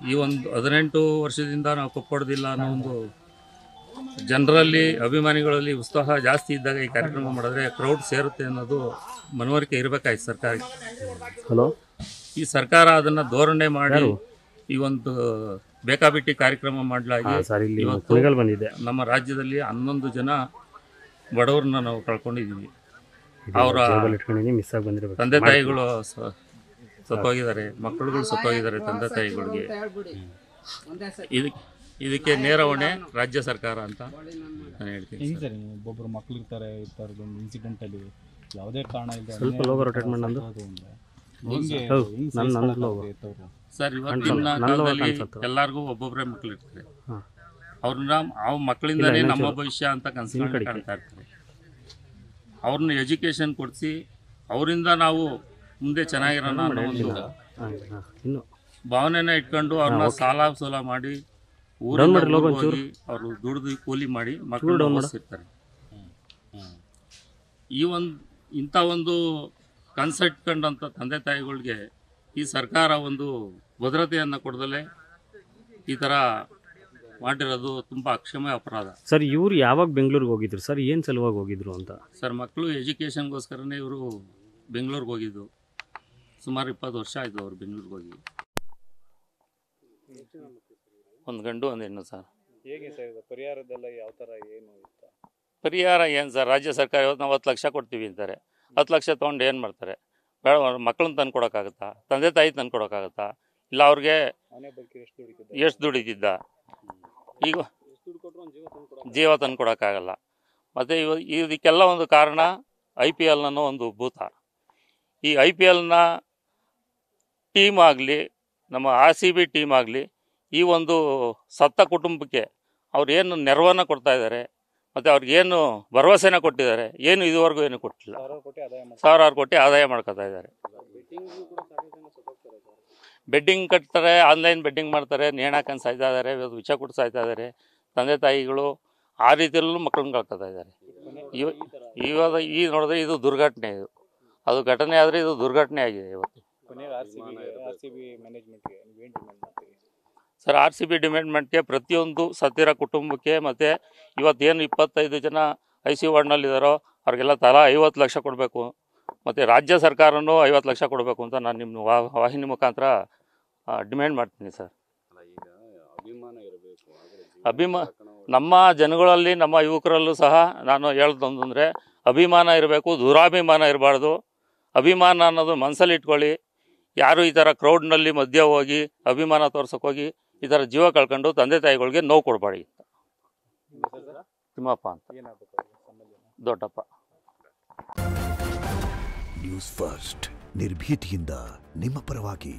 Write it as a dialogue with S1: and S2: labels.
S1: ಈ ಒಂದು 18 ವರ್ಷದಿಂದ ನಾವು ಕಪ್ಪೊಡೆದಿಲ್ಲ ಅನ್ನೋ ಒಂದು ಜನರಲ್ಲಿ ಅಭಿಮಾನಿಗಳಲ್ಲಿ ಉತ್ಸಾಹ ಜಾಸ್ತಿ ಇದ್ದಾಗ ಈ ಕಾರ್ಯಕ್ರಮ ಮಾಡಿದ್ರೆ ಕ್ರೌಡ್ ಸೇರುತ್ತೆ ಅನ್ನೋದು ಮನವರಿಕೆ ಇರಬೇಕಾಯ್ತು ಸರ್ಕಾರಕ್ಕೆ. ಈ ಸರ್ಕಾರ ಅದನ್ನು ಧೋರಣೆ ಮಾಡಿ ಈ ಒಂದು ಬೇಕಾಬಿಟ್ಟಿ ಕಾರ್ಯಕ್ರಮ ಮಾಡಲಾಗಿ ಇವತ್ತು ನಮ್ಮ ರಾಜ್ಯದಲ್ಲಿ 11 ಜನ ಬಡವ್ರನ್ನ ನಾವು ಕಳ್ಕೊಂಡಿದ್ದೀವಿ. ಅವರ ತಂದೆ ತಾಯಿಗಳು ಸತ್ತೋಗಿದ್ದಾರೆ, ಮಕ್ಕಳುಗಳು ಸತ್ತೋಗಿದ್ದಾರೆ ತಂದೆ ತಾಯಿಗಳಿಗೆ. ಇದಕ್ಕೆ ನೇರ ಹೊಣೆ ರಾಜ್ಯ ಸರ್ಕಾರ ಅಂತ ನಾನು ಹೇಳ್ತೀನಿ.
S2: ಸರ್ ಒಬ್ಬೊಬ್ಬರು ಮಕ್ಕಳು ಇರ್ತಾರೆ ಒಂದು ಇನ್ಸಿಡೆಂಟಲ್ಲಿ ಯಾವುದೇ ಕಾರಣ ಇಲ್ಲ
S1: ಸರ್. ಇವತ್ತಿನ ಕಾಲದಲ್ಲಿ ಎಲ್ಲರಿಗೂ ಒಬ್ಬೊಬ್ಬರೇ ಮಕ್ಕಳು ಇರ್ತಾರೆ. ಅವ್ರನ್ನ ಮಕ್ಕಳಿಂದನೇ ನಮ್ಮ ಭವಿಷ್ಯ ಅಂತ ಕನಸು ಕಾಣ್ತಾ ಇರ್ತಾರೆ. ಅವ್ರನ್ನ ಎಜುಕೇಶನ್ ಕೊಡಿಸಿ ಅವರಿಂದ ನಾವು ಮುಂದೆ ಚೆನ್ನಾಗಿರೋಣ ಅನ್ನೋ ಒಂದು ಭಾವನೆನ ಇಟ್ಕೊಂಡು ಅವ್ರನ್ನ ಸಾಲ ಸೋಲ ಮಾಡಿ ಊರಿಂದ ಹೋಗಿ ಅವರು ದುಡಿದು ಕೂಲಿ ಮಾಡಿ ಮಕ್ಕಳು ಓದಿಸಿರ್ತಾರೆ. ಇಂಥ ಒಂದು ಕನಸು ಇಟ್ಕೊಂಡಂಥ ತಂದೆ ತಾಯಿಗಳಿಗೆ ಈ ಸರ್ಕಾರ ಒಂದು ಭದ್ರತೆಯನ್ನು ಕೊಡದಲ್ಲೇ ಈ ಥರ ಮಾಡಿರೋದು ತುಂಬ ಅಕ್ಷಮ್ಯ ಅಪರಾಧ.
S3: ಸರ್ ಇವರು ಯಾವಾಗ ಬೆಂಗಳೂರಿಗೆ ಹೋಗಿದ್ರು ಸರ್? ಏನು ಸಲುವಾಗಿ ಹೋಗಿದ್ರು ಅಂತ?
S1: ಸರ್ ಮಕ್ಕಳು ಎಜುಕೇಷನ್ಗೋಸ್ಕರನೇ ಇವರು ಬೆಂಗಳೂರಿಗೆ ಹೋಗಿದ್ದು. ಸುಮಾರು 20 ವರ್ಷ ಆಯಿತು ಅವರು ಬೆಂಗಳೂರಿಗೆ ಹೋಗಿ. ಒಂದು ಗಂಡು ಒಂದು ಹೆಣ್ಣು ಸರ್.
S2: ಹೇಗೆ ಸರ್ ಪರಿಹಾರದೆಲ್ಲ ಯಾವ ಥರ ಏನು ಇತ್ತು?
S1: ಪರಿಹಾರ ಏನು ಸರ್, ರಾಜ್ಯ ಸರ್ಕಾರ ಇವತ್ತು ನಾವು 10 ಲಕ್ಷ ಕೊಡ್ತೀವಿ ಅಂತಾರೆ. 10 ಲಕ್ಷ ತೊಗೊಂಡು ಏನು ಮಾಡ್ತಾರೆ? ಬೇಡ, ಮಕ್ಕಳನ್ನ ತಂದು ಕೊಡೋಕ್ಕಾಗತ್ತಾ? ತಂದೆ ತಾಯಿ ತಂದು ಕೊಡೋಕ್ಕಾಗತ್ತಾ? ಇಲ್ಲ ಅವ್ರಿಗೆ ಎಷ್ಟು ದುಡಿತಿದ್ದ? ಈಗ ಜೀವ ತಂದು ಕೊಡೋಕ್ಕಾಗಲ್ಲ. ಮತ್ತು ಇದಕ್ಕೆಲ್ಲ ಒಂದು ಕಾರಣ IPL ಅನ್ನೋ ಒಂದು ಭೂತ. ಈ IPLನ ಟೀಮ್ ಆಗಲಿ, ನಮ್ಮ RCB ಟೀಮ್ ಆಗಲಿ, ಈ ಒಂದು ಸತ್ತ ಕುಟುಂಬಕ್ಕೆ ಅವ್ರು ಏನು ನೆರವನ್ನು ಕೊಡ್ತಾ ಇದ್ದಾರೆ ಮತ್ತು ಅವ್ರಿಗೇನು ಭರವಸೆನ ಕೊಟ್ಟಿದ್ದಾರೆ, ಏನು ಇದುವರೆಗೂ ಏನು ಕೊಟ್ಟಿಲ್ಲ. 1000 ಕೋಟಿ ಆದಾಯ ಮಾಡ್ಕೊತಾ ಇದ್ದಾರೆ. ಬೆಡ್ಡಿಂಗ್ ಕಟ್ತಾರೆ, ಆನ್ಲೈನ್ ಬೆಡ್ಡಿಂಗ್ ಮಾಡ್ತಾರೆ, ನೇಣು ಹಾಕೊಂಡು ಸಾಯ್ತಾ ಇದ್ದಾರೆ, ವಿಷ ಕೊಟ್ಟು ಸಾಯ್ತಾ ಇದ್ದಾರೆ. ತಂದೆ ತಾಯಿಗಳು ಆ ರೀತಿಯಲ್ಲೂ ಮಕ್ಕಳನ್ನ ಕಳ್ಕೊತಾ ಇದ್ದಾರೆ. ಇವಾಗ ಈಗ ನೋಡಿದ್ರೆ ಇದು ದುರ್ಘಟನೆ. ಅದು ಘಟನೆ ಆದರೆ ಇದು ದುರ್ಘಟನೆ ಆಗಿದೆ ಇವತ್ತು. ಸರ್ RCB ಡಿಪಾರ್ಟ್ಮೆಂಟ್ಗೆ ಪ್ರತಿಯೊಂದು ಸತ್ತಿರೋ ಕುಟುಂಬಕ್ಕೆ ಮತ್ತು ಇವತ್ತೇನು 25 ಜನ ICU ವಾರ್ಡ್ನಲ್ಲಿದ್ದಾರೋ ಅವ್ರಿಗೆಲ್ಲ ತಲಾ 50 ಲಕ್ಷ ಕೊಡಬೇಕು. ಮತ್ತು ರಾಜ್ಯ ಸರ್ಕಾರನೂ 50 ಲಕ್ಷ ಕೊಡಬೇಕು ಅಂತ ನಾನು ನಿಮ್ಮ ವಾಹಿನಿ ಮುಖಾಂತರ ಡಿಮ್ಯಾಂಡ್ ಮಾಡ್ತೀನಿ ಸರ್. ನಮ್ಮ ಜನಗಳಲ್ಲಿ, ನಮ್ಮ ಯುವಕರಲ್ಲೂ ಸಹ ನಾನು ಹೇಳ್ದೊಂದಂದರೆ ಅಭಿಮಾನ ಇರಬೇಕು, ದುರಾಭಿಮಾನ ಇರಬಾರ್ದು. ಅಭಿಮಾನ ಅನ್ನೋದು ಮನಸ್ಸಲ್ಲಿ ಇಟ್ಕೊಳ್ಳಿ. ಯಾರು ಈ ಥರ ಕ್ರೌಡ್ನಲ್ಲಿ ಮಧ್ಯೆ ಹೋಗಿ ಅಭಿಮಾನ ತೋರ್ಸೋಕ್ಕೋಗಿ ಈ ಥರ ಜೀವ ಕಳ್ಕೊಂಡು ತಂದೆ ತಾಯಿಗಳಿಗೆ ನೋವು ಕೊಡಬೇಡಿ. ತಿಮ್ಮಪ್ಪ ಅಂತ, ದೊಡ್ಡಪ್ಪ.
S4: ನ್ಯೂಸ್ ಫಸ್ಟ್, ನಿರ್ಭೀತಿಯಿಂದ ನಿಮ್ಮ ಪರವಾಗಿ.